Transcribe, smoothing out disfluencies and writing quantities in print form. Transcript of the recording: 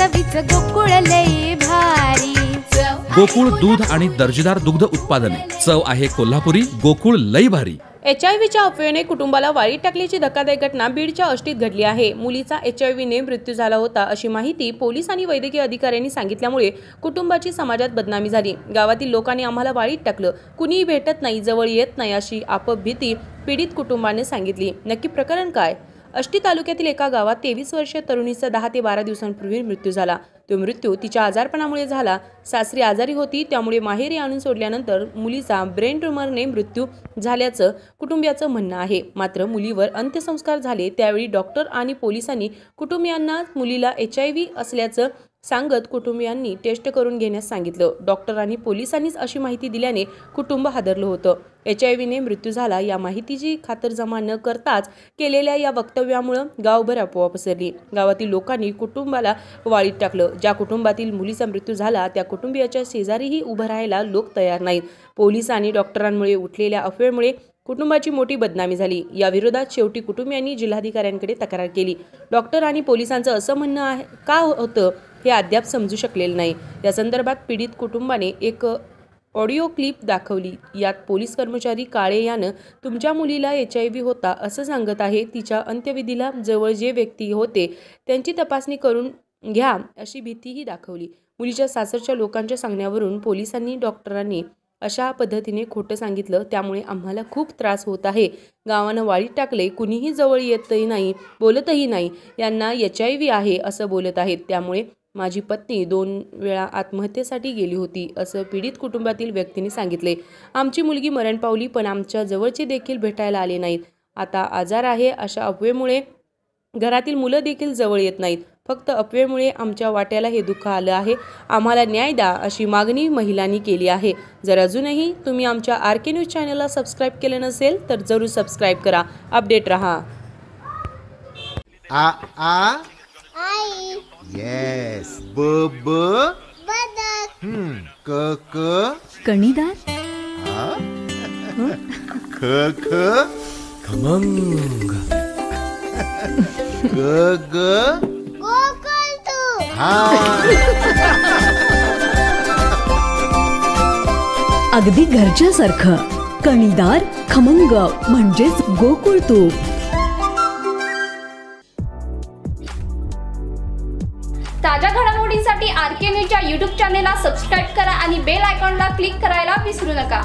चवीच गोकुळ लई भारी। गोकुळ दूध आणि दर्जेदार दुग्ध उत्पादने, चव आहे कोल्हापुरी, गोकुळ लई भारी। एचआयव्हीच्या अफवेने कुटुंबाला वाळीत टाकल्याची धक्कादायक घटना बीडच्या अष्टीत घडली आहे। मुलीचा एचआयव्हीने मृत्यू झाला होता अशी माहिती पोलीस आणि वैद्यकीय अधिकाऱ्यांनी सांगितल्यामुळे कुटुंबाची समाजात बदनामी झाली। गावातील लोकांनी आम्हाला वाळीत टाकलं, कुणीही भेटत नाही, जवळ येत नाही अशी आपापभीती पीडित कुटुंबाने सांगितली। नक्की प्रकरण काय? अष्टी तालुक्यातील एका गावात 23 वर्षीय तरुणीचा 10 ते 12 दिवसांपूर्वी मृत्यू झाला। तो मृत्यू तिच्या आजारपणामुळे झाला। सासरी आजारी होती, त्यामुळे माहेरी आणून सोडल्यानंतर मुलीचा ब्रेन ट्यूमरने मृत्यू झाल्याचं कुटुंबियाचं म्हणणं आहे। मात्र मुलीवर अंत्यसंस्कार झाले त्यावेळी डॉक्टर आणि पोलिसांनी कुटुंबियांना मुलीला एचआयव्ही असल्याचं सांगत कुटुंबियांनी टेस्ट करून घेण्यास सांगितलं। डॉक्टर आणि पोलिसांनीच अशी माहिती दिल्याने कुटुंब हादरलं होतं। एचआयव्हीने मृत्यू झाला या माहितीची खातरजमा न करताच केलेल्या या वक्तव्यामुळे गावभर अफवा पसरली। गावातील लोकांनी कुटुंबाला वाळीत टाकलं। ज्या कुटुंबातील मुलीचा मृत्यू झाला त्या कुटुंबियाच्या शेजारीही उभं राहायला लोक तयार नाहीत। पोलीस आणि डॉक्टरांमुळे उठलेल्या अफवेमुळे कुटुंबाची मोठी बदनामी झाली। या विरोधात शेवटी कुटुंबियांनी जिल्हाधिकाऱ्यांकडे तक्रार केली। डॉक्टर आणि पोलिसांचं असं म्हणणं आहे का होतं हे अद्याप समजू शकलेलं नाही। या संदर्भात पीडित कुटुंबाने एक ऑडिओ क्लिप दाखवली। यात पोलीस कर्मचारी काळे यानं तुमच्या मुलीला एचआयव्ही होता असं सांगत आहे। तिच्या अंत्यविधीला जवळ जे व्यक्ती होते त्यांची तपासणी करून घ्या अशी भीतीही दाखवली। मुलीच्या सासरच्या लोकांच्या सांगण्यावरून पोलिसांनी डॉक्टरांनी अशा पद्धतीने खोटं सांगितलं, त्यामुळे आम्हाला खूप त्रास होत आहे। गावानं वाळीत टाकले, कुणीही जवळ येतही नाही, बोलतही नाही, यांना एचआयव्ही आहे असं बोलत आहेत। त्यामुळे माझी पत्नी 2 वेळा आत्महत्येसाठी गेली होती असं पीडित कुटुंबातील व्यक्तीने सांगितले। आमची मुलगी मरण पावली, पण आमच्या जवळचे देखील भेटायला आले नाहीत। आता आजार आहे अशा अफवेमुळे घरातील मुलं देखील जवळ येत नाहीत। फक्त अफवेमुळे आमच्या वाट्याला हे दुःख आलं आहे। आम्हाला न्याय द्या अशी मागणी महिलांनी केली आहे। जर अजूनही तुम्ही आमच्या आरके न्यूज चॅनलला सबस्क्राईब केलं नसेल तर जरूर सबस्क्राईब करा, अपडेट रहा। आ आ आई येस ब ब बदक क क कणीदार ख ख खमंग ग ग गोकुळ अगदी घरच्यासारखं कणीदार खमंग म्हणजेच गोकुळ तूप। ताज्या घडामोडींसाठी आरके न्यूजच्या YouTube चॅनेलला सबस्क्राईब करा आणि बेल आयकॉनला क्लिक करायला विसरू नका।